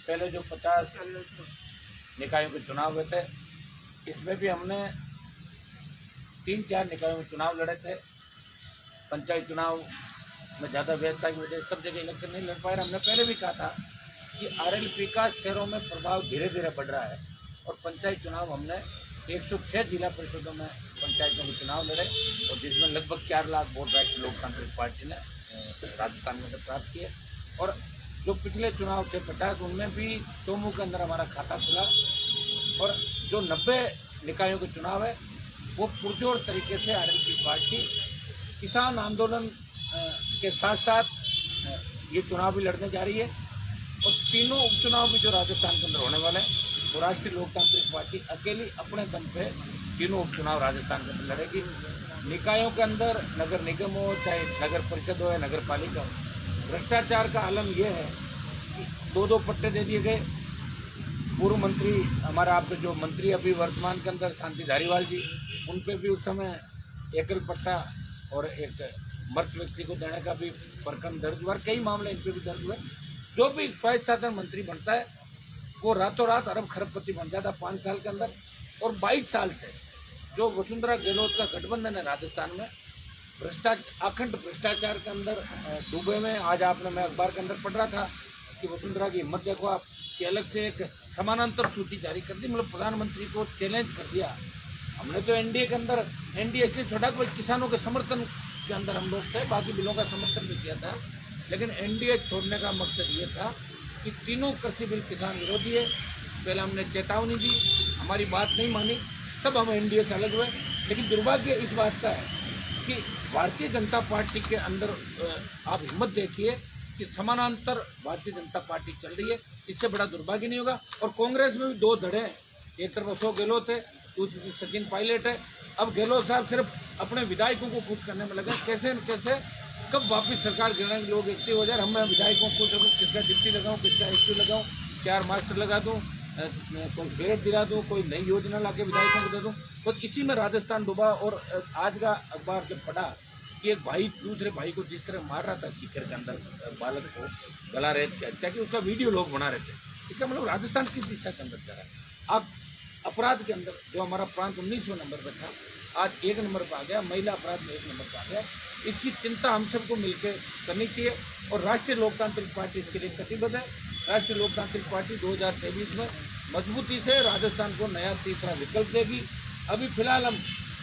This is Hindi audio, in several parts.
पहले जो 50 निकायों के चुनाव हुए थे, इसमें भी हमने 3-4 निकायों में चुनाव लड़े थे। पंचायत चुनाव में ज़्यादा व्यस्तता की वजह से सब जगह इलेक्शन नहीं लड़ पाए। हमने पहले भी कहा था कि आरएलपी का शहरों में प्रभाव धीरे धीरे बढ़ रहा है और पंचायत चुनाव हमने 106 जिला परिषदों में पंचायतों के चुनाव लड़े और जिसमें लगभग 4 लाख वोट राष्ट्रीय लोकतांत्रिक पार्टी ने राजस्थान में प्राप्त किए। और जो पिछले चुनाव थे 50, उनमें भी चौमू के अंदर हमारा खाता खुला और जो 90 निकायों के चुनाव है वो पुरजोर तरीके से आरएलपी पार्टी किसान आंदोलन के साथ साथ ये चुनाव भी लड़ने जा रही है। और तीनों उपचुनाव भी जो राजस्थान के अंदर होने वाले हैं वो राष्ट्रीय लोकतांत्रिक पार्टी अकेली अपने दम पे तीनों उपचुनाव राजस्थान के अंदर लड़ेगी। निकायों के अंदर नगर निगम हो, चाहे नगर परिषद हो या नगर पालिका हो, भ्रष्टाचार का आलम यह है कि 2-2 पट्टे दे दिए गए। पूर्व मंत्री हमारे आपके जो मंत्री अभी वर्तमान के अंदर शांति धारीवाल जी, उन पे भी उस समय एकल पट्टा और एक मृत व्यक्ति को देने का भी प्रकरण दर्ज हुआ। कई मामले इन पर भी दर्ज हुए। जो भी स्वायत्त शासन मंत्री बनता है वो रातों रात अरब खरबपति बन जाता 5 साल के अंदर। और 22 साल से जो वसुंधरा गहलोत का गठबंधन है राजस्थान में अखंड भ्रष्टाचार के अंदर डूबे में। आज आपने मैं अखबार के अंदर पढ़ रहा था कि वसुंधरा की हिम्मत देखो आप कि अलग से एक समानांतर सूची जारी कर दी, मतलब प्रधानमंत्री को चैलेंज कर दिया। हमने तो एनडीए के अंदर एनडीए इसलिए छोड़ा कि किसानों के समर्थन के अंदर हम लोग थे, बाकी बिलों का समर्थन भी किया था। लेकिन एनडीए छोड़ने का मकसद ये था कि तीनों कृषि बिल किसान विरोधी है। पहले हमने चेतावनी दी, हमारी बात नहीं मानी, तब हम एनडीए से अलग हुए। लेकिन दुर्भाग्य इस बात का है कि भारतीय जनता पार्टी के अंदर आप हिम्मत देखिए कि समानांतर भारतीय जनता पार्टी चल रही है। इससे बड़ा दुर्भाग्य नहीं होगा। और कांग्रेस में भी 2 धड़े हैं, एक तरफ अशोक गहलोत है, दूसरी सचिन पायलट है। अब गहलोत साहब सिर्फ अपने विधायकों को खुश करने में लगे, कैसे न कैसे कब वापिस सरकार गिरने के लोग एक्टिव हो जाए। हम विधायकों को देखो किसका डिप्टी लगाऊं, किसका एसपी लगाऊं, 4 मास्टर लगा दूं, कोई फ्लैट दिला दूं, कोई नई योजना ला के विधायकों को दे दूं। तो इसी में राजस्थान डूबा। और आज का अखबार जब पढ़ा कि एक भाई दूसरे भाई को जिस तरह मार रहा था सीकर के अंदर, बालक को गला रेत की हत्या की, उसका वीडियो लोग बना रहे थे। इसका मतलब राजस्थान किस दिशा के अंदर जा रहा है। अब अपराध के अंदर जो हमारा प्रांत 19वें नंबर पर था, आज 1 नंबर पर आ गया। महिला अपराध में 1 नंबर पर आ गया। इसकी चिंता हम सबको मिलकर करनी चाहिए और राष्ट्रीय लोकतांत्रिक पार्टी इसके लिए कटिबद्ध है। राष्ट्रीय लोकतांत्रिक पार्टी 2023 में मजबूती से राजस्थान को नया तीसरा विकल्प देगी। अभी फिलहाल हम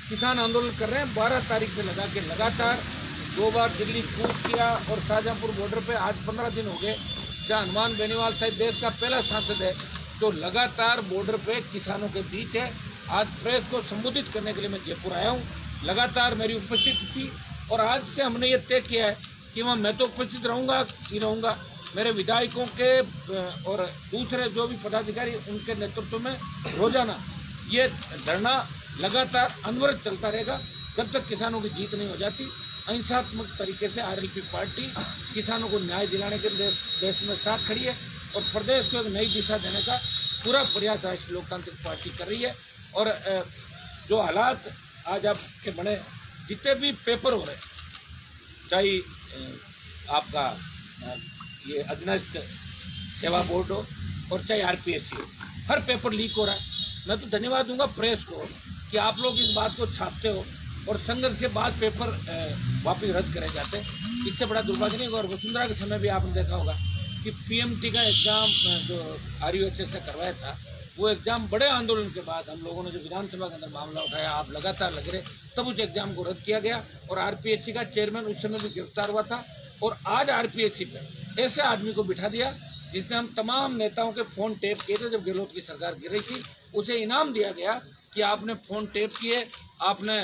किसान आंदोलन कर रहे हैं। 12 तारीख से लगा के लगातार 2 बार दिल्ली कूच किया और शाहजहाँपुर बॉर्डर पे आज 15 दिन हो गए, जहाँ हनुमान बेनीवाल साहब देश का पहला सांसद है जो लगातार बॉर्डर पे किसानों के बीच है। आज प्रेस को संबोधित करने के लिए मैं जयपुर आया हूँ, लगातार मेरी उपस्थिति थी और आज से हमने ये तय किया है कि वहाँ मैं तो उपस्थित रहूँगा ही रहूँगा। मेरे विधायकों के और दूसरे जो भी पदाधिकारी उनके नेतृत्व में रोजाना ये धरना लगातार अनवरत चलता रहेगा जब तक किसानों की जीत नहीं हो जाती। अहिंसात्मक तरीके से आरएलपी पार्टी किसानों को न्याय दिलाने के देश में साथ खड़ी है और प्रदेश को एक नई दिशा देने का पूरा प्रयास राष्ट्रीय लोकतांत्रिक पार्टी कर रही है। और जो हालात आज आपके बने, जितने भी पेपर हो रहे, चाहे आपका ये अधीनस्थ सेवा बोर्ड हो और चाहे आरपीएससी हो, हर पेपर लीक हो रहा है। मैं तो धन्यवाद दूंगा प्रेस को कि आप लोग इस बात को छापते हो और संघर्ष के बाद पेपर वापस रद्द करे जाते हैं। इससे बड़ा दुर्भाग्य नहीं होगा। और वसुंधरा के समय भी आपने देखा होगा कि पीएमटी का एग्ज़ाम जो आरयूएचएस से करवाया था, वो एग्ज़ाम बड़े आंदोलन के बाद हम लोगों ने जो विधानसभा के अंदर मामला उठाया, आप लगातार लग रहे, तब उस एग्ज़ाम को रद्द किया गया और आरपीएससी का चेयरमैन उस समय भी गिरफ्तार हुआ था। और आज आरपीएससी पे ऐसे आदमी को बिठा दिया जिसने हम तमाम नेताओं के फ़ोन टेप किए थे जब गहलोत की सरकार गिर रही थी। उसे इनाम दिया गया कि आपने फ़ोन टेप किए, आपने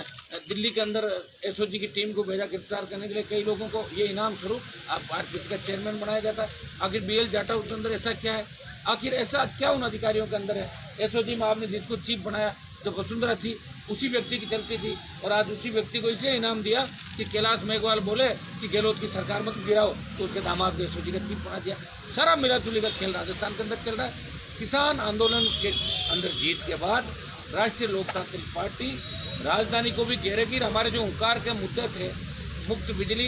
दिल्ली के अंदर एसओजी की टीम को भेजा गिरफ्तार करने के लिए कई लोगों को, ये इनाम स्वरूप आप आरपीएससी का चेयरमैन बनाया जाता है। आखिर बीएल जाटा उसके अंदर ऐसा क्या है, आखिर ऐसा क्या उन अधिकारियों के अंदर है। एसओजी में आपने जिसको चीफ बनाया जो वसुंधरा थी, उसी व्यक्ति की चलती थी और आज उसी व्यक्ति को इसलिए इनाम दिया कि कैलाश मेघवाल बोले कि गहलोत की सरकार मत गिराओ, तो उसके दामाद एसओजी का चीफ बना दिया। सारा मिला जुली का खेल राजस्थान के अंदर चल रहा है। किसान आंदोलन के अंदर जीत के बाद राष्ट्रीय लोकतांत्रिक पार्टी राजधानी को भी घेरेगी। हमारे जो हुंकार के मुद्दे थे, मुफ्त बिजली,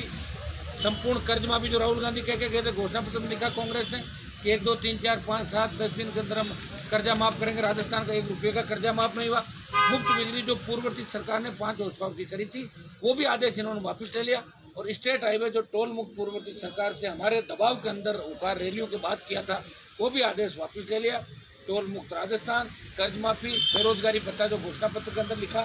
संपूर्ण कर्ज माफी जो राहुल गांधी कह के गए थे, घोषणा पत्र में लिखा कांग्रेस ने, कि 1, 2, 3, 4, 5, 7, 10 दिन के अंदर हम कर्जा माफ़ करेंगे। राजस्थान का 1 रुपये का कर्जा माफ़ नहीं हुआ। मुफ्त बिजली जो पूर्ववर्ती सरकार ने 5 हॉर्स पावर की करी थी, वो भी आदेश इन्होंने वापस ले लिया। और स्टेट हाईवे जो टोल मुक्त पूर्ववर्ती सरकार से हमारे दबाव के अंदर उकार रैलियों के बाद किया था, वो भी आदेश वापस ले लिया। टोल मुक्त राजस्थान, कर्ज माफ़ी, बेरोजगारी भत्ता जो घोषणा पत्र के अंदर लिखा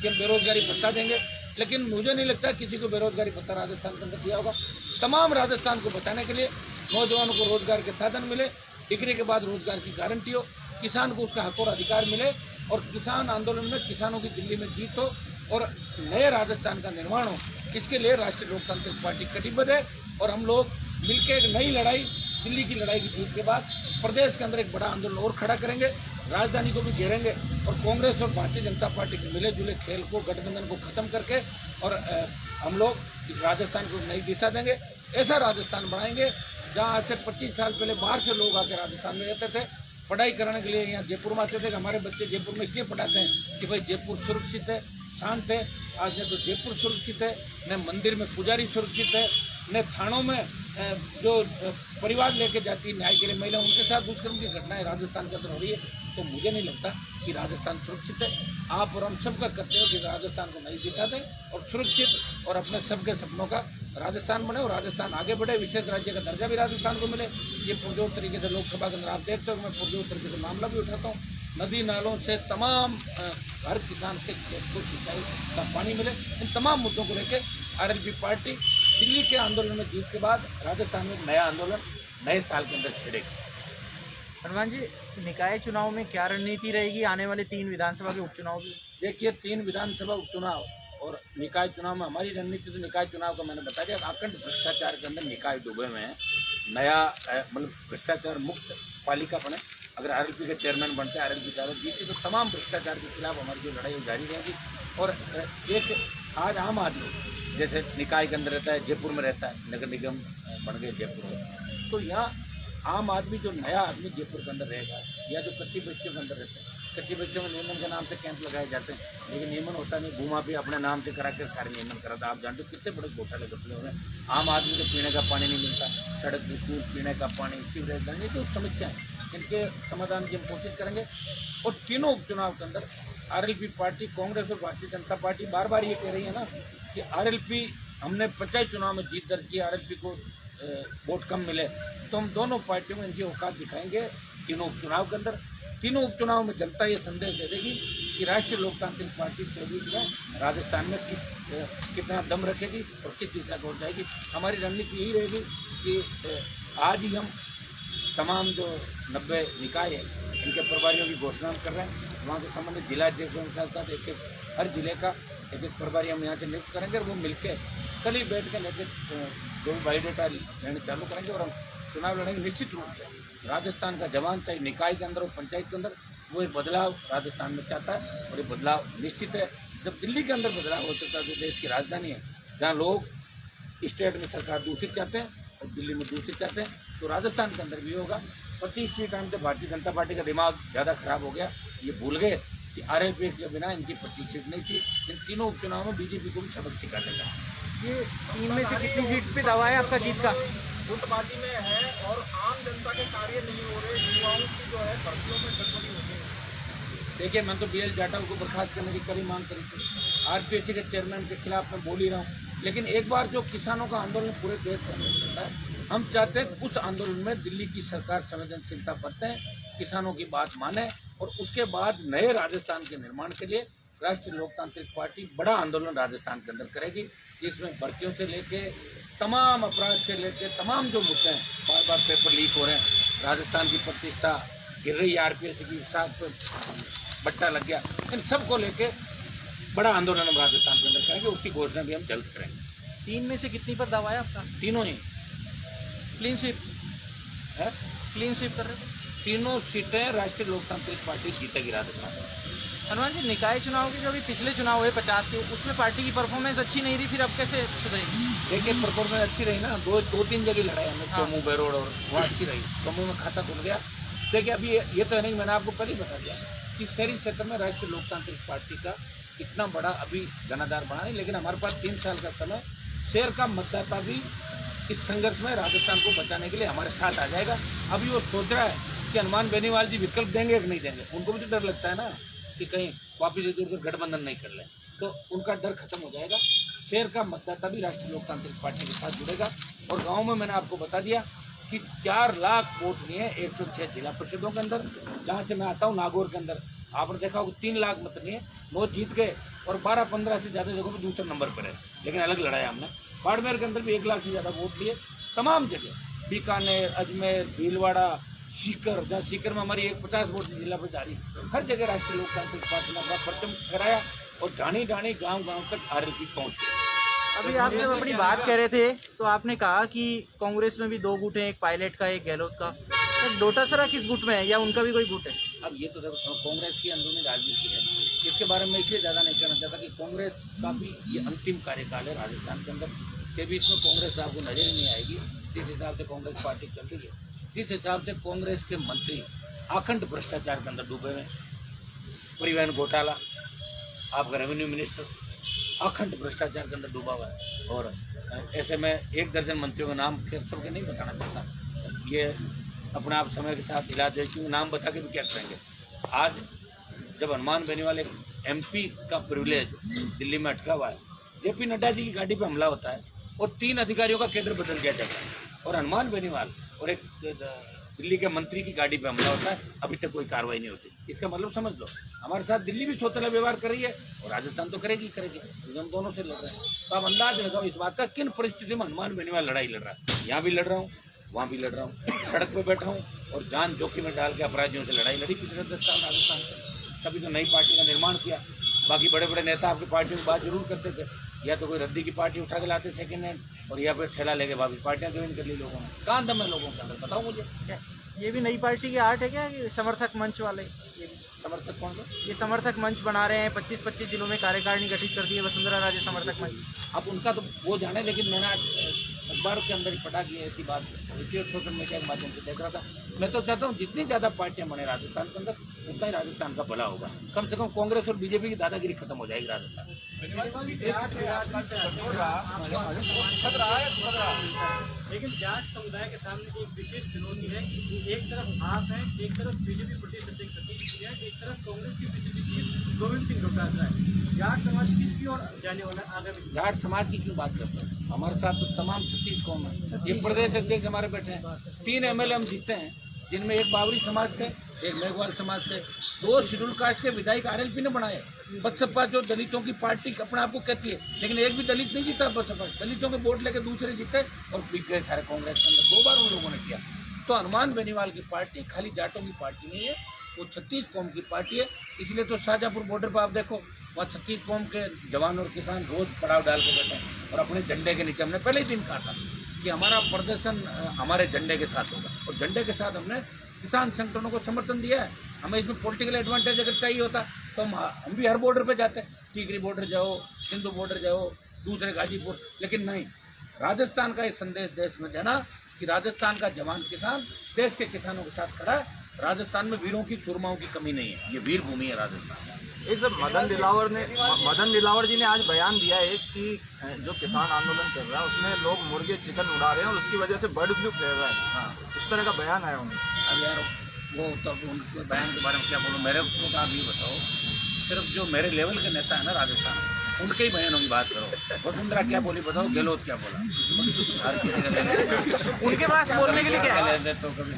कि हम बेरोजगारी भत्ता देंगे, लेकिन मुझे नहीं लगता किसी को बेरोजगारी भत्ता राजस्थान के अंदर दिया होगा। तमाम राजस्थान को बचाने के लिए नौजवानों को रोजगार के साधन मिले, डिग्री के बाद रोजगार की गारंटी हो, किसान को उसका हक और अधिकार मिले और किसान आंदोलन में किसानों की दिल्ली में जीत हो और नए राजस्थान का निर्माण हो, इसके लिए राष्ट्रीय लोकतांत्रिक पार्टी कटिबद्ध है। और हम लोग मिलकर एक नई लड़ाई, दिल्ली की लड़ाई की जीत के बाद प्रदेश के अंदर एक बड़ा आंदोलन और खड़ा करेंगे, राजधानी को भी घेरेंगे और कांग्रेस और भारतीय जनता पार्टी के मिले जुले खेल को, गठबंधन को खत्म करके और हम लोग इस राजस्थान को नई दिशा देंगे। ऐसा राजस्थान बनाएंगे जहाँ आज से 25 साल पहले बाहर से लोग आकर राजस्थान में रहते थे, पढ़ाई करने के लिए यहाँ जयपुर में आते थे। हमारे बच्चे जयपुर में इसलिए पढ़ाते हैं कि भाई जयपुर सुरक्षित है, शांत है। आज न तो जयपुर सुरक्षित है, न मंदिर में पुजारी सुरक्षित है, न थानों में जो परिवार लेके जाती है न्याय के लिए महिला, उनके साथ दुष्कर्म की घटनाएं राजस्थान के अंदर हो रही है। तो मुझे नहीं लगता कि राजस्थान सुरक्षित है। आप और हम सबका कर्तव्य कि राजस्थान को नई दिशा दें और सुरक्षित और अपने सबके सपनों का राजस्थान बने और राजस्थान आगे बढ़े, विशेष राज्य का दर्जा भी राजस्थान को मिले। ये पुरजोर तरीके से लोकसभा के अंदर आप देखते हो, मैं पुरजोर तरीके से मामला भी उठाता हूँ। नदी नालों से तमाम हर किसान के खेत को सिंचाई का पानी मिले, इन तमाम मुद्दों को लेकर आरएलपी पार्टी दिल्ली के आंदोलन में जीत के बाद राजस्थान में नया आंदोलन नए साल के अंदर छिड़ेगी। हनुमान जी, निकाय चुनाव में क्या रणनीति रहेगी? आने वाले 3 विधानसभा के उपचुनाव भी देखिए, 3 विधानसभा उपचुनाव और निकाय चुनाव में हमारी रणनीति, तो निकाय चुनाव का मैंने बता दिया, अखंड भ्रष्टाचार के अंदर निकाय डूबे हुए हैं। नया मतलब भ्रष्टाचार मुक्त पालिका बने। अगर आरएलपी के चेयरमैन बनते हैं, आरएलपी चारों जीती, तो तमाम भ्रष्टाचार के खिलाफ हमारी जो लड़ाई जारी रहेगी। और एक आज आम आदमी जैसे निकाय के अंदर रहता है, जयपुर में रहता है, नगर निगम बन गए जयपुर में, तो यहाँ आम आदमी जो नया आदमी जयपुर के अंदर रहेगा या जो कच्ची बस्तियों के अंदर रहते हैं, कच्ची बस्तियों में नियमन के नाम से कैंप लगाए जाते हैं, लेकिन नियमन होता नहीं, घुमा भी अपने नाम से करा कर सारे नियमन कराता। आप जानते हो कितने बड़े घोटाले घोटाले हो रहे हैं। आम आदमी को पीने का पानी नहीं मिलता, सड़क बिल्कुल, पीने का पानी, सीवरेज, नहीं तो समस्याएं, इनके समाधान की हम कोशिश करेंगे। और तीनों उपचुनाव के अंदर आरएलपी पार्टी, कांग्रेस और भारतीय जनता पार्टी बार बार ये कह रही है ना कि आरएलपी, हमने 50 चुनाव में जीत दर्ज की, आरएलपी को वोट कम मिले, तो हम दोनों पार्टियों में इनकी औकात दिखाएंगे तीनों उपचुनाव के अंदर। तीनों उपचुनाव में जनता ये संदेश दे देगी कि राष्ट्रीय लोकतांत्रिक पार्टी 24 में राजस्थान में कितना दम रखेगी और किस दिशा को जाएगी। हमारी रणनीति यही रहेगी कि आज ही हम तमाम जो 90 निकाय है इनके प्रभारियों की घोषणा कर रहे हैं। वहाँ के संबंधित जिलाध्यक्षों के साथ साथ एक हर जिले का एक प्रभारी हम यहाँ से नियुक्त करेंगे और वो मिलकर कल ही बैठ कर लेकर जो भी बायोडेटा लेने चालू करेंगे और हम चुनाव लड़ेंगे। निश्चित रूप से राजस्थान का जवान चाहे निकाय के अंदर और पंचायत के अंदर, वो एक बदलाव राजस्थान में चाहता है और ये बदलाव निश्चित है। जब दिल्ली के अंदर बदलाव हो सकता है, जो देश की राजधानी है, जहाँ लोग स्टेट में सरकार दूसरी चाहते हैं और दिल्ली में दूसरी चाहते हैं, तो राजस्थान के अंदर भी होगा। 25 सीट आने से भारतीय जनता पार्टी का दिमाग ज़्यादा खराब हो गया, ये भूल गए कि आरएलपी के बिना इनकी 25 सीट नहीं थी। इन तीनों उपचुनाव में बीजेपी को भी सबक सिखा देगा। ये 3 में से कितनी सीट पे दावा है आपका जीत का? गुटबाजी में है और आम जनता के कार्य नहीं हो रहे, युवाओं की जो है भर्तियों में गड़बड़ी हो गई। देखिए, मैं तो बीएल जाटव को बर्खास्त करने की कड़ी मांग करी थी, आरपीएससी के चेयरमैन के खिलाफ मैं बोल ही रहा हूँ, लेकिन एक बार जो किसानों का आंदोलन पूरे देश में चलता है, हम चाहते हैं उस आंदोलन में दिल्ली की सरकार संवेदनशीलता बरतें, किसानों की बात माने और उसके बाद नए राजस्थान के निर्माण के लिए राष्ट्रीय लोकतांत्रिक पार्टी बड़ा आंदोलन राजस्थान के अंदर करेगी, जिसमें भर्तियों से लेके तमाम अपराध से लेके तमाम जो मुद्दे हैं, बार बार पेपर लीक हो रहे हैं, राजस्थान की प्रतिष्ठा गिर रही है, आरपीएससी की साथ बट्टा लग गया, इन सब को लेके बड़ा आंदोलन हम राजस्थान के अंदर करेंगे। उसकी घोषणा भी हम जल्द करेंगे। 3 में से कितनी पर दावा है आपका? तीनों ही क्लीन स्वीप है, क्लीन स्वीप कर रहे हैं? तीनों सीटें राष्ट्रीय लोकतांत्रिक पार्टी जीतेगी राजस्थान में। हनुमान जी, निकाय चुनाव के जो भी पिछले चुनाव हुए 50 के, उसमें पार्टी की परफॉर्मेंस अच्छी नहीं रही, फिर अब कैसे सुधरेगी? देखिए, परफॉर्मेंस अच्छी रही ना, दो तीन जगह लड़ाई हमने, चौमू बेरोड और वहाँ अच्छी रही, चौमू में खाता खुल गया। देखिए, अभी ये तो नहीं, मैंने आपको कल ही बता दिया कि शहरी क्षेत्र में राष्ट्रीय लोकतांत्रिक पार्टी का इतना बड़ा अभी जनाधार बना नहीं, लेकिन हमारे पास 3 साल का समय, शहर का मतदाता भी इस संघर्ष में राजस्थान को बचाने के लिए हमारे साथ आ जाएगा। अभी वो सोच रहा है कि हनुमान बेनीवाल जी विकल्प देंगे कि नहीं देंगे, उनको भी तो डर लगता है ना कि कहीं वापिस इधर उधर गठबंधन नहीं कर ले, तो उनका डर खत्म हो जाएगा। शेर का मतदाता भी राष्ट्रीय लोकतांत्रिक पार्टी के साथ जुड़ेगा। और गाँव में मैंने आपको बता दिया कि 4 लाख वोट लिए 106 जिला परिषदों के अंदर। जहाँ से मैं आता हूँ नागौर के अंदर आपने देखा होगा 3 लाख मत लिए, 9 जीत गए और 12-15 से ज़्यादा जगहों पर दूसरे नंबर पर है, लेकिन अलग लड़ाया हमने। बाड़मेर के अंदर भी 1 लाख से ज़्यादा वोट लिए। तमाम जगह बीकानेर, अजमेर, भीलवाड़ा, सीकर, जहाँ सीकर में हमारी 50 वोट जिला प्रधारी, हर जगह राष्ट्रीय लोकतांत्रिक पार्टी ने अपना परचम कराया और ढाणी ढाणी गांव-गांव तक आरएलपी पहुंच गई। अभी आप जब अपनी बात कह रहे थे तो आपने कहा कि कांग्रेस में भी 2 गुट हैं, एक पायलट का एक गहलोत का। तो डोटासरा किस गुट में है या उनका भी कोई गुट है? अब ये तो देखो कांग्रेस की अंदरूनी राजनीति है, इसके बारे में इसलिए ज़्यादा नहीं कहना चाहता कि कांग्रेस का भी ये अंतिम कार्यकाल है राजस्थान के अंदर। 23 में कांग्रेस आपको नजर ही नहीं आएगी जिस हिसाब से कांग्रेस पार्टी चल रही है। जिस हिसाब से कांग्रेस के मंत्री अखंड भ्रष्टाचार के अंदर डूबे हुए, परिवहन घोटाला, आपका रेवेन्यू मिनिस्टर अखंड भ्रष्टाचार के अंदर डूबा हुआ है। और ऐसे में 1 दर्जन मंत्रियों का नाम सबके नहीं बताना चाहता, ये अपने आप समय के साथ हिला दे, क्योंकि नाम बता के भी क्या करेंगे। आज जब हनुमान बेनीवाल एक MP का प्रिविलेज दिल्ली में अटका हुआ है, JP नड्डा जी की गाड़ी पे हमला होता है और 3 अधिकारियों का केंद्र बदल दिया जाता है, और हनुमान बेनीवाल और एक दिल्ली के मंत्री की गाड़ी पे हमला होता है, अभी तक कोई कार्रवाई नहीं होती। इसका मतलब समझ लो हमारे साथ दिल्ली भी सौतेला व्यवहार कर रही है और राजस्थान तो करेगी क्योंकि हम दोनों से लड़ रहे हैं। तो आप अंदाज लगाओ इस बात का किन परिस्थिति में हनुमान बेनीवाल लड़ाई लड़ रहा है। यहाँ भी लड़ रहा हूँ, वहाँ भी लड़ रहा हूँ, सड़क पर बैठा हूँ और जान जोखिम में डाल के अपराधियों से लड़ाई लड़ी पिछले 10 साल राजस्थान से। तभी तो नई पार्टी का निर्माण किया। बाकी बड़े बड़े नेता आपकी पार्टियों की बात जरूर करते थे, या तो कोई रद्दी की पार्टी उठा के लाते सेकेंड हैंड, और या फिर ठेला लेके वापिस पार्टियाँ ज्वाइन कर ली लोगों ने। कहाँ दम है लोगों के अंदर, बताओ मुझे। ये भी नई पार्टी की आर्ट है क्या कि समर्थक मंच वाले? ये भी समर्थक कौन सा? ये समर्थक मंच बना रहे हैं, 25-25 जिलों में कार्यकारिणी गठित कर दी है वसुंधरा राजे समर्थक मंच। अब उनका तो वो जाने, लेकिन मैंने आज अखबार के अंदर ही पढ़ा कि ऐसी बात सोशल मीडिया के माध्यम से देख रहा था। मैं तो चाहता हूँ जितनी ज़्यादा पार्टियां बने राजस्थान के अंदर उतना ही राजस्थान का भला होगा। कम से कम कांग्रेस और बीजेपी की दादागिरी खत्म हो जाएगी राजस्थान में। लेकिन जाट समुदाय के सामने एक विशेष चुनौती है कि एक तरफ आप हैं, एक तरफ बीजेपी प्रदेश अध्यक्ष सतीश पूनिया, एक तरफ कांग्रेस के बीजेपी चीफ गोविंद सिंह डोटासरा है। जाट समाज किसकी ओर जाने वाला है आगामी? जाट समाज की क्यों बात करते हैं? हमारे साथ तो तमाम 36 कौम है। एक प्रदेश अध्यक्ष हमारे बैठे हैं, 3 MLA हम जीतते हैं, जिनमें एक बावरी समाज से, एक मेघवाल समाज से, 2 शेड्यूल कास्ट के विधायक RLP ने बनाए। बसपा जो दलितों की पार्टी अपने आप को कहती है, लेकिन एक भी दलित नहीं जीता बसपा। दलितों के वोट लेकर दूसरे जीते और बीत गए सारे कांग्रेस के अंदर। 2 बार उन लोगों ने किया। तो हनुमान बेनीवाल की पार्टी खाली जाटों की पार्टी नहीं है, वो 36 कौम की पार्टी है। इसलिए तो शाहजहाँपुर बॉर्डर पर आप देखो, वहाँ 36 कौम के जवान और किसान रोज पड़ाव डाल के बैठे हैं और अपने झंडे के नीचे। हमने पहले ही दिन कहा था कि हमारा प्रदर्शन हमारे झंडे के साथ होगा, और झंडे के साथ हमने किसान संगठनों को समर्थन दिया है। हमें इसमें पॉलिटिकल एडवांटेज अगर चाहिए होता तो हम भी हर बॉर्डर पे जाते, टीकरी बॉर्डर जाओ, सिंधु बॉर्डर जाओ, दूसरे गाजीपुर, लेकिन नहीं। राजस्थान का ये संदेश देश में देना कि राजस्थान का जवान किसान देश के किसानों के साथ खड़ा है। राजस्थान में वीरों की सुरमाओं की कमी नहीं है, ये वीर भूमि है राजस्थान। एक सर मदन दिलावर जी ने आज बयान दिया है कि जो किसान आंदोलन चल रहा है उसमें लोग मुर्गे चिकन उड़ा रहे हैं और उसकी वजह से बर्ड फ्लू फैल रहा है। हाँ, इस तरह का बयान आया उनका। अब यार वो तब उनके बयान के बारे में क्या बोलूँ, मेरे को तो आप ये बताओ, सिर्फ जो मेरे लेवल के नेता है ना राजस्थान में, उनके ही बयानों की बात करो। वसुंधरा क्या बोली बताओ, गहलोत क्या बोला, हर किसी का उनके पास बोलने के लिए क्या है? तो कभी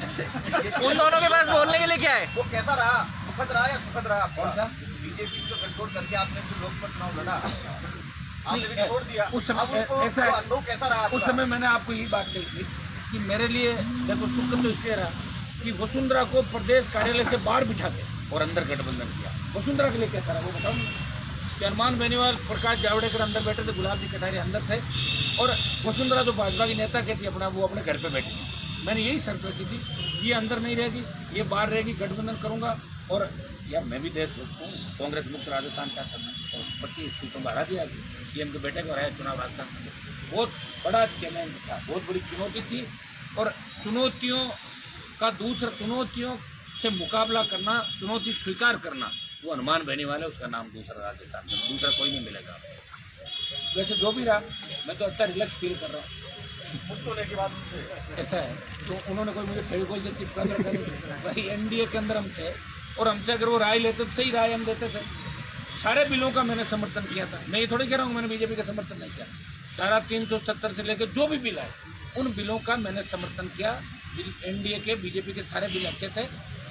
उन दोनों के पास बोलने के लिए क्या है? वो कैसा रहा, सुखद रहा या सुखद रहा? कौन सा? बीजेपी को कंट्रोल करके आपने जो लोकसभा चुनाव लड़ा, आपने भी छोड़ दिया। उस समय ऐसा अनुभव कैसा रहा? उस समय मैंने आपको यही बात कही थी कि मेरे लिए देखो सुख तो इसलिए रहा कि वसुंधरा को प्रदेश कार्यालय से बाहर बिठा के और अंदर गठबंधन किया। वसुंधरा के लिए कैसा रहा वो बताओ। कि हनुमान बेनीवाल, प्रकाश जावड़ेकर अंदर बैठे थे, गुलाब जी कटारिया अंदर थे, और वसुंधरा जो भाजपा की नेता कहती है अपना, वो अपने घर पे बैठी थी। मैंने यही शर्त रखी थी, ये अंदर नहीं रहेगी, ये बाहर रहेगी, गठबंधन करूँगा। और यार मैं भी देशभक्त हूँ, कांग्रेस मुक्त राजस्थान चाहता था और 25 सीटों पर हरा दिया। CM के बेटे को हराया चुनाव राजस्थान में। बहुत बड़ा चैलेंज था, बहुत बड़ी चुनौती थी, और चुनौतियों से मुकाबला करना, चुनौती स्वीकार करना, वो हनुमान बेनीवाल है। उसका नाम दूसरा राजस्थान में, दूसरा कोई नहीं मिलेगा। वैसे जो भी रहा, मैं तो अच्छा रिलैक्स फील कर रहा हूँ। मुक्त होने के बाद उनसे ऐसा है तो उन्होंने कोई मुझे फेविकोल से चिपका कर रखा नहीं। भाई एनडीए के अंदर हम थे और हमसे अगर वो राय लेते तो सही राय हम देते थे। सारे बिलों का मैंने समर्थन किया था। मैं ये थोड़ी कह रहा हूँ मैंने बीजेपी का समर्थन नहीं किया। धारा 370 से लेकर जो भी बिल आए उन बिलों का मैंने समर्थन किया। एनडीए के बीजेपी के सारे बिल अच्छे थे।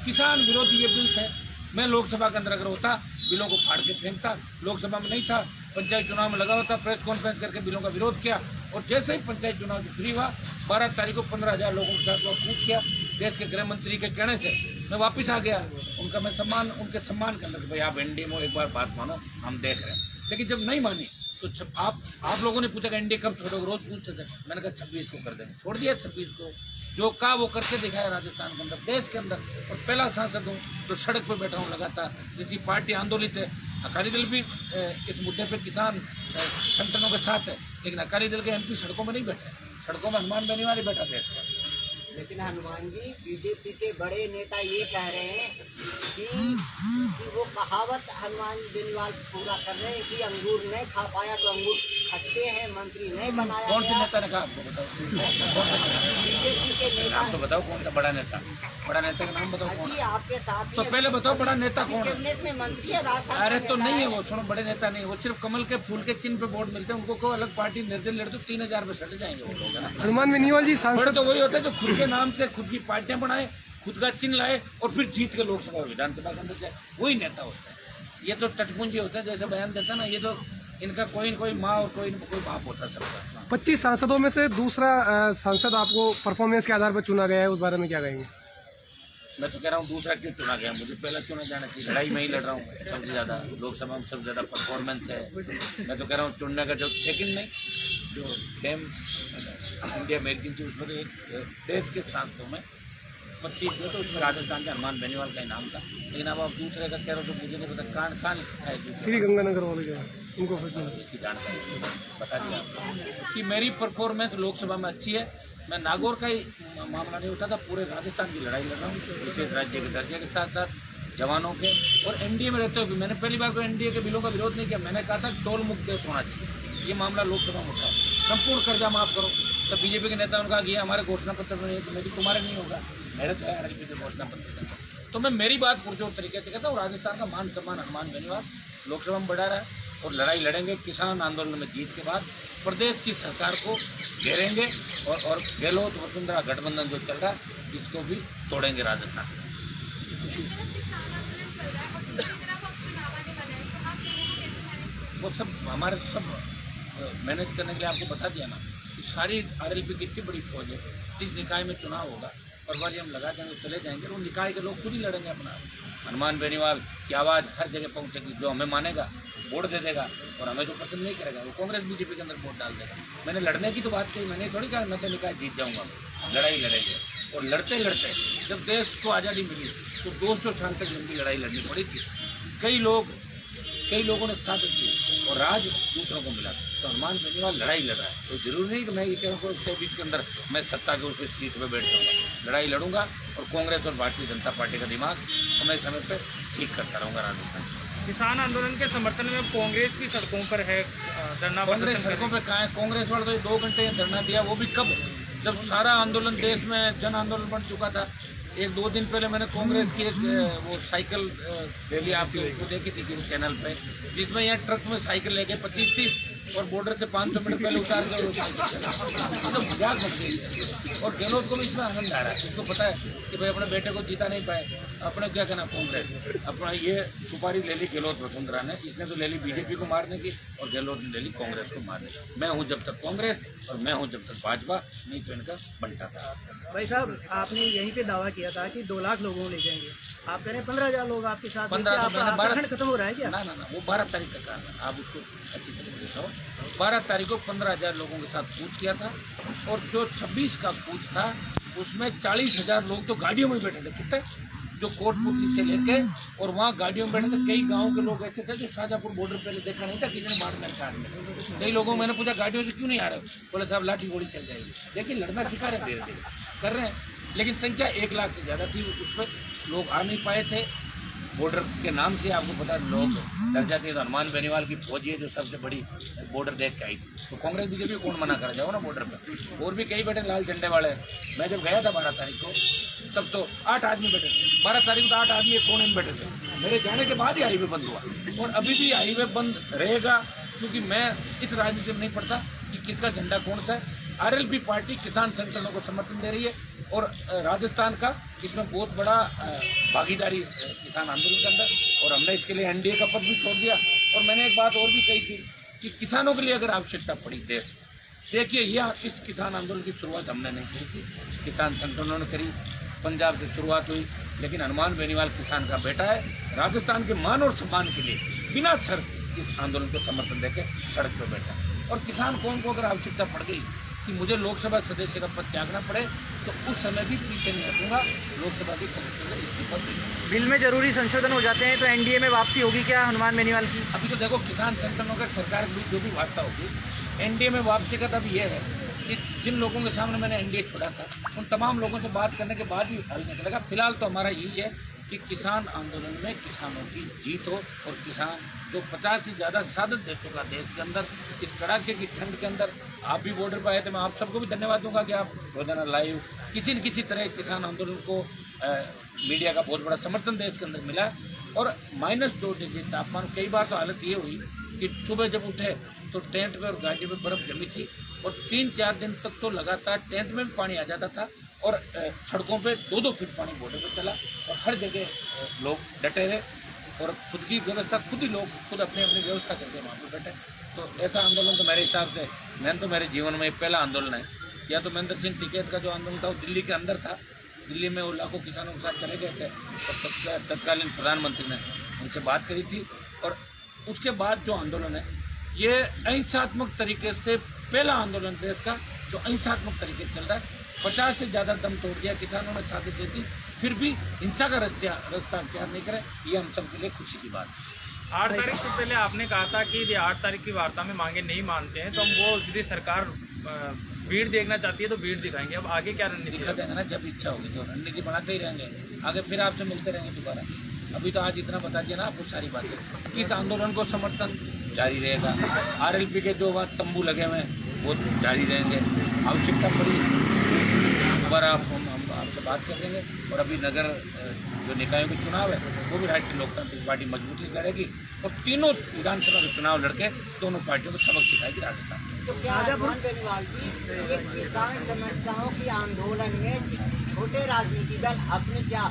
किसान विरोधी ये बिल थे। मैं लोकसभा के अंदर अगर होता बिलों को फाड़ के फेंकता। लोकसभा में नहीं था, पंचायत चुनाव में लगा होता, प्रेस कॉन्फ्रेंस करके बिलों का विरोध किया। और जैसे ही पंचायत चुनाव फ्री हुआ 12 तारीख को 15,000 लोगों के साथ वो कूद किया। देश के गृह मंत्री के कहने से मैं वापस आ गया। उनका मैं सम्मान, उनके सम्मान के अंदर भाई आप एनडीए में एक बार बात मानो, हम देख रहे हैं। लेकिन जब नहीं मानी तो आप लोगों ने पूछा कि एनडीए कब छोड़ोगे, रोज पूछते थे। मैंने कहा 26 को कर देंगे। छोड़ दिया 26 को। जो कहा वो करके दिखाया राजस्थान के अंदर, देश के अंदर। और पहला सांसद हूँ तो सड़क पर बैठा हूँ लगातार। जिसकी पार्टी आंदोलित है, अकाली दल भी इस मुद्दे पर किसान संगठनों के साथ है, लेकिन अकाली दल के एमपी सड़कों में नहीं बैठे। सड़कों में हनुमान बेनीवाल ही बैठा देश का। लेकिन हनुमान जी बीजेपी के बड़े नेता ये कह रहे हैं कि वो कहावत हनुमान बेनीवाल पूरा कर रहे हैं कि अंगूर नहीं खा पाया तो अंगूर खट्टे हैं, मंत्री नहीं बनाया। कौन से नेता ने कहा आपको बताओ? बीजेपी के नेता नाम तो बताओ कौन सा बड़ा नेता? बड़ा नेता का नाम बताओ कौन? आपके साथ तो पहले बताओ बड़ा नेता कौन है? कैबिनेट में मंत्री है राजस्थान। अरे तो नहीं है वो, सुनो बड़े नेता नहीं, वो सिर्फ कमल के फूल के चिन्ह पे वोट मिलते हैं। उनको कोई अलग पार्टी निर्दल लड़ तो 3,000 पे सट जाएंगे वो लोग, है ना। हनुमान बेनीवाल जी बड़े सांसद तो वही होते हैं जो खुद के नाम से खुद की पार्टियां बनाए, खुद का चिन्ह लाए और फिर जीत के लोकसभा और विधानसभा के अंदर जाए, वही नेता होता है। ये तो टटपुंजी होता है, जैसे बयान देता है ना, ये तो इनका कोई न कोई माँ और कोई न कोई बाप होता है सबका। 25 सांसदों में से दूसरा सांसद आपको परफॉर्मेंस के आधार पर चुना गया है, उस बारे में क्या कहेंगे? मैं तो कह रहा हूँ दूसरा क्यों चुना गया, मुझे पहला चुना जाना चाहिए। लड़ाई में ही लड़ रहा हूँ सबसे ज़्यादा, लोकसभा में सबसे ज़्यादा परफॉर्मेंस है। मैं तो कह रहा हूँ चुनने का जो सेकंड नहीं, जो टाइम इंडिया मैगजीन थी उसमें तो एक देश के सांसदों में 25 जो तो उसमें राजस्थान के हनुमान बेनीवाल का ही नाम था। लेकिन अब आप दूसरे का कह रहे हो तो मुझे नहीं पता कहाँ लिखा है। श्री गंगानगर वाले जो है उनको इसकी जानकारी बता दिया आपको कि मेरी परफॉर्मेंस लोकसभा में अच्छी है। मैं नागौर का ही मामला नहीं उठा था, पूरे राजस्थान की लड़ाई लड़ रहा हूँ विशेष राज्य के दर्जे के साथ साथ जवानों के। और एनडीए में रहते हुए भी मैंने पहली बार को एनडीए के बिलों का विरोध नहीं किया। मैंने कहा था टोल मुक्त देश होना चाहिए। ये मामला लोकसभा में उठा, संपूर्ण कर्जा माफ करो। तो बीजेपी के नेता उनका कि हमारे घोषणा पत्र में नहीं, तो मेरी तुम्हारे नहीं होगा, मेरे तो है आरएलपी के घोषणा पत्र के अंदर। तो मैं मेरी बात पुरजोर तरीके से कहता हूँ। राजस्थान का मान सम्मान हनुमान बेनीवाल लोकसभा में बढ़ा रहा है और लड़ाई लड़ेंगे। किसान आंदोलन में जीत के बाद प्रदेश की सरकार को घेरेंगे और गहलोत वसुंधरा गठबंधन जो चल रहा है इसको भी तोड़ेंगे राजस्थान। वो सब हमारे सब मैनेज करने के लिए आपको बता दिया ना कि सारी आरएलपी की इतनी बड़ी फौज है। जिस निकाय में चुनाव होगा परवारी हम लगा देंगे, चले जाएंगे, वो निकाय के लोग खुद ही लड़ेंगे अपना। हनुमान बेनीवाल की आवाज़ हर जगह पहुंचेगी। जो हमें मानेगा वोट दे देगा और हमें जो पसंद नहीं करेगा वो कांग्रेस बीजेपी के अंदर वोट डाल देगा। मैंने लड़ने की तो बात कही, मैंने थोड़ी कहा मैं तो निकाय जीत जाऊंगा। लड़ाई लड़ेंगे और लड़ते लड़ते जब देश को आज़ादी मिली तो 200 साल तक लंबी लड़ाई लड़नी पड़ी थी। कई लोगों ने साथ दी और राज दूसरों को मिला। तो हनुमान बेनीवाल लड़ाई लड़ रहा है, तो जरूरी नहीं कि मैं ये कहूँ 24 के अंदर मैं सत्ता के उस सीट पर बैठ जाऊँगा। लड़ाई लड़ूंगा और कांग्रेस और भारतीय जनता पार्टी का दिमाग समय समय पर ठीक करता रहूँगा राजस्थान। किसान आंदोलन के समर्थन में कांग्रेस की सड़कों पर है धरना। कांग्रेस सड़कों पर कहाँ है? कांग्रेस वाले तो 2 घंटे धरना दिया, वो भी कब? जब सारा आंदोलन देश में जन आंदोलन बन चुका था। 1-2 दिन पहले मैंने कांग्रेस की एक वो साइकिल रैली आपकी उसको देखी थी किसी चैनल पे, जिसमें यहाँ ट्रक में साइकिल लेके 25-30 और बॉर्डर से 500 मीटर पहले उतार कर तो मजाक बन गई है। और गहलोत को भी इसमें आनंद आ रहा है। उसको पता है कि भाई अपने बेटे को जीता नहीं पाए, अपने क्या कहना कांग्रेस अपना ये सुपारी ले ली गहलोत वसुंधरा ने। इसने तो ले ली बीजेपी को मारने की और गहलोत ने ले ली कांग्रेस को मारने की। मैं हूँ जब तक कांग्रेस और मैं हूँ जब तक भाजपा, नहीं तो इनका बंटा था। भाई साहब आपने यहीं पे दावा किया था कि 2 लाख लोगों को ले जाएंगे, आप कह रहे हैं 15,000 लोग आपके साथ। 15 आकर्षण खत्म हो रहा है क्या? ना वो 12 तारीख का काम है, आप उसको अच्छी तरीके से हो। 12 तारीख को 15,000 लोगों के साथ कूच किया था और जो 26 का कूच था उसमें 40,000 लोग तो गाड़ियों में बैठे थे। कितने? जो कोटपुतली से लेके और वहाँ गाड़ियों में बैठे थे। कई गाँव के लोग ऐसे थे जो शाहजहाँपुर बॉर्डर पहले देखा नहीं था, किसी ने मारना चाह। कई लोगों मैंने पूछा गाड़ियों से क्यों नहीं आ रहे? बोले साहब लाठी गोली चल जाएगी। देखिए लड़ना सिखा रहे, धीरे धीरे कर रहे हैं। लेकिन संख्या 1 लाख से ज़्यादा थी, उस पर लोग आ नहीं पाए थे। बॉर्डर के नाम से आपको पता है लोग डर जाते हैं। तो हनुमान बेनीवाल की फौज है जो सबसे बड़ी बॉर्डर देख के आई। तो कांग्रेस बीजेपी कौन मना कर जाओ ना बॉर्डर पर। और भी कई बैठे लाल झंडे वाले। मैं जब गया था 12 तारीख को तब तो 8 आदमी बैठे थे। 12 तारीख को तो 8 आदमी एक कोने में बैठे थे। मेरे जाने के बाद ही हाईवे बंद हुआ और अभी भी हाईवे बंद रहेगा, क्योंकि मैं इस राजनीति में नहीं पड़ता कि किसका झंडा कौन सा है। आरएलपी पार्टी किसान संगठनों को समर्थन दे रही है और राजस्थान का इसमें बहुत बड़ा भागीदारी किसान आंदोलन के अंदर, और हमने इसके लिए एनडीए का पद भी छोड़ दिया। और मैंने एक बात और भी कही थी कि किसानों के लिए अगर आवश्यकता पड़ी देश, देखिए यह इस किसान आंदोलन की शुरुआत हमने नहीं की थी, किसान संगठनों ने करी, पंजाब से शुरुआत हुई, लेकिन हनुमान बेनीवाल किसान का बेटा है। राजस्थान के मान और सम्मान के लिए बिना शर्त इस आंदोलन को समर्थन देकर सड़क पर बैठा। और किसान कौन को अगर आवश्यकता पड़ गई कि मुझे लोकसभा सदस्य का पद त्यागना पड़े तो उस समय भी पीछे नहीं हटूंगा, लोकसभा की सदस्य का इस्तीफा दूंगा। बिल में जरूरी संशोधन हो जाते हैं तो एनडीए में वापसी होगी क्या हनुमान बेनीवाल की? अभी तो देखो किसान संगठनों का सरकार की जो भी वार्ता होगी, एनडीए में वापसी का तब ये है कि जिन लोगों के सामने मैंने एनडीए छोड़ा था उन तमाम लोगों से बात करने के बाद ही हल निकलेगा। फिलहाल तो हमारा यही है कि किसान आंदोलन में किसानों की जीत हो और किसान जो 50 से ज़्यादा शहादत दे चुका देश के अंदर, इस कड़ाके की ठंड के अंदर आप भी बॉर्डर पर आए थे। मैं आप सबको भी धन्यवाद दूंगा कि आप रोजाना लाइव किसी न किसी तरह किसान आंदोलन को मीडिया का बहुत बड़ा समर्थन देश के अंदर मिला। और -2 डिग्री तापमान, कई बार तो हालत ये हुई कि सुबह जब उठे तो टेंट में और गाड़ी में बर्फ़ जमी थी और 3-4 दिन तक तो लगातार टेंट में भी पानी आ जाता था और सड़कों पे 2-2 फीट पानी बॉर्डर पे चला और हर जगह लोग डटे रहे और खुद की व्यवस्था खुद ही लोग खुद अपनी अपनी व्यवस्था करके वहाँ पे बैठे। तो ऐसा आंदोलन तो मेरे हिसाब से तो मेरे जीवन में पहला आंदोलन है। या तो महेंद्र सिंह टिकैत का जो आंदोलन था वो दिल्ली के अंदर था, दिल्ली में वो लाखों किसानों के साथ चले गए थे और तत्कालीन प्रधानमंत्री ने उनसे बात करी थी। और उसके बाद जो आंदोलन है ये अहिंसात्मक तरीके से पहला आंदोलन देश का जो अहिंसात्मक तरीके से चल रहा है। 50 से ज़्यादा दम तोड़ दिया किसानों ने, शहादत दी थी, फिर भी हिंसा का रास्ता अख्तियार नहीं करे, ये हम सब के लिए खुशी की बात है। 8 तारीख से पहले आपने कहा था कि यदि 8 तारीख की वार्ता में मांगे नहीं मानते हैं तो हम वो यदि सरकार भीड़ देखना चाहती है तो भीड़ दिखाएंगे। अब आगे क्या रणनीति दिखा देंगे ना, जब इच्छा होगी तो रणनीति बनाते ही रहेंगे, आगे फिर आपसे मिलते रहेंगे दोबारा। अभी तो आज इतना बता दिया ना आपको सारी बातें। किस आंदोलन को समर्थन जारी रहेगा, आरएलपी के जो वहाँ तंबू लगे हुए हैं वो जारी रहेंगे, आवश्यकता पड़ी दोबारा हम आपसे बात कर देंगे। और अभी नगर जो निकायों के चुनाव है वो भी राष्ट्रीय लोकतांत्रिक पार्टी मजबूती से लड़ेगी और तीनों विधानसभा के चुनाव लड़के दोनों पार्टियों को सबक सिखाएगी राजस्थान में। तो क्या हनुमान बेनीवाल जी ये किसान समस्याओं के आंदोलन में छोटे राजनीतिक दल अपने क्या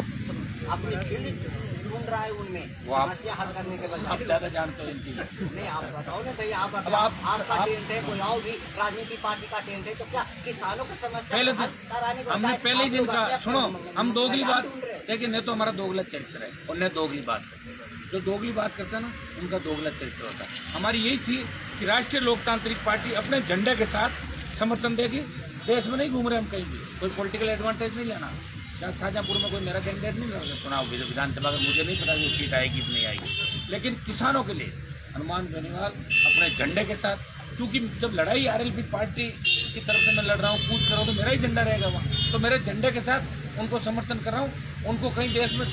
अपने फील्ड ढूंढ रहा है उनमें समस्या हल करने के बजाय? आप ज़्यादा जानते हो इन चीज़ों। नहीं आप बताओ ना भाई, आपका टेंट है, कोई और भी राजनीतिक पार्टी का टेंट है, तो क्या किसानों की समस्या पहले हल कराने के हमने बजाय पहले ही दिन आप का लोग सुनो, हम दोगली बात ढूंढ रहे हैं? देखिए, नहीं तो हमारा दोगला चरित्र है और न दोगली बात करते हैं। जो दोगली बात करता है ना उनका दोगला चरित्र होता है। हमारी यही थी कि राष्ट्रीय लोकतांत्रिक पार्टी अपने झंडे के साथ समर्थन देगी। देश में नहीं घूम रहे हम कहीं भी, कोई पॉलिटिकल एडवांटेज नहीं लेना। जहाँ शाहजहाँपुर में कोई मेरा कैंडिडेट नहीं लड़ रहा चुनाव विधानसभा का, मुझे नहीं पता वो सीट आएगी कि नहीं आएगी, लेकिन किसानों के लिए हनुमान बेनीवाल अपने झंडे के साथ, क्योंकि जब लड़ाई आरएलपी पार्टी की तरफ से मैं लड़ रहा हूँ, पूछ कर रहा हूँ, तो मेरा ही झंडा रहेगा वहाँ, तो मेरे झंडे के साथ उनको समर्थन कर रहा हूँ। उनको कहीं देश में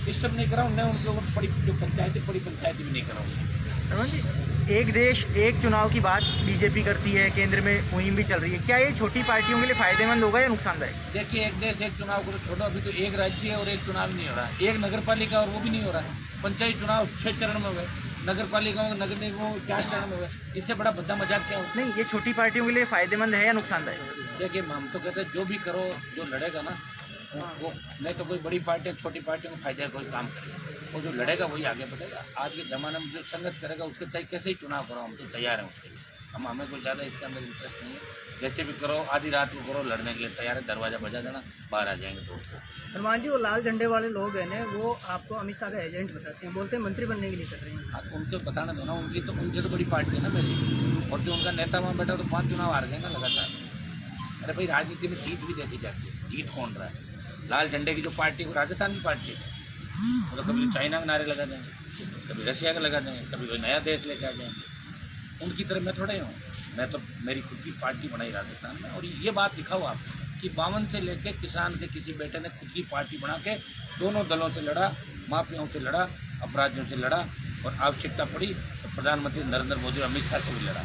डिस्टर्ब नहीं कर रहा हूँ, न उनके ऊपर बड़ी जो पंचायतें बड़ी पंचायतें भी नहीं कर रहा हूँ। एक देश एक चुनाव की बात बीजेपी करती है, केंद्र में मुहिम भी चल रही है, क्या ये छोटी पार्टियों के लिए फायदेमंद होगा या नुकसानदायक? देखिए, एक देश एक चुनाव को तो छोड़ो, अभी तो एक राज्य है और एक चुनाव नहीं हो रहा है, एक नगर पालिका और वो भी नहीं हो रहा है। पंचायत चुनाव 6 चरण में हुए, नगर पालिकाओं नगर निगमों 4 चरण में हुए, इससे बड़ा भद्दा मजाक क्या हो? नहीं, ये छोटी पार्टियों के लिए फायदेमंद है या नुकसानदायक? देखिए, हम तो कहते हैं जो भी करो, जो लड़ेगा ना वो, नहीं तो कोई बड़ी पार्टियाँ छोटी पार्टियों को फायदा कोई काम करेगा, वो जो लड़ेगा वही आगे बढ़ेगा। आज के ज़माने में जो संघर्ष करेगा उसके चाहे कैसे ही चुनाव करो, हम तो तैयार हैं उसके लिए। हमें कोई ज़्यादा इसके अंदर इंटरेस्ट नहीं है, जैसे भी करो आधी रात को करो, लड़ने के लिए तैयार है, दरवाज़ा बजा देना, बाहर आ जाएंगे दोस्त। हनुमान जी, वो लाल झंडे वाले लोग हैं ना, वो आपको अमित शाह का एजेंट बताते हैं, बोलते हैं मंत्री बनने के लिए कर रहे हैं। हाँ, तो उनको बताना दो ना, उनसे तो बड़ी पार्टी है ना मेरी, और जो उनका नेता वहाँ बैठा तो 5 चुनाव हार गए ना लगातार। अरे भाई, राजनीति में जीत भी देखी जाती है, जीत कौन रहा है? लाल झंडे की जो पार्टी, वो राजस्थान की पार्टी है, तो कभी चाइना के नारे लगा देंगे, कभी रशिया के लगा देंगे, कभी कोई नया देश लेके आ जाएंगे। उनकी तरह मैं थोड़े हूँ, मैं तो मेरी खुद की पार्टी बनाई राजस्थान में। और ये बात दिखाओ आप कि 52 से लेके किसान के किसी बेटे ने खुद की पार्टी बना के दोनों दलों से लड़ा, माफियाओं से लड़ा, अपराधियों से लड़ा, और आवश्यकता पड़ी तो प्रधानमंत्री नरेंद्र मोदी और अमित शाह से भी लड़ा।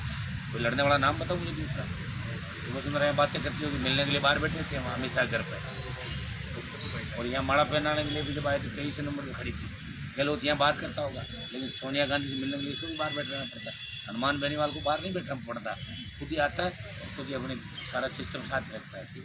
कोई लड़ने वाला नाम बताओ मुझे दूसरा। तो वो मेरे यहाँ बातें करती होगी, मिलने के लिए बाहर बैठे थे वहाँ अमित शाह घर पर, और यहाँ माड़ा पहनाने के लिए भी जब आए तो 23 नंबर पर खड़ी थी। गहलोत यहाँ बात करता होगा, लेकिन सोनिया गांधी से मिलने के लिए इसको भी बाहर बैठ रहना पड़ता है। हनुमान बेनीवाल को बाहर नहीं बैठना पड़ता, खुद ही आता है और खुद ही अपने सारा सिस्टम साथ रखता है।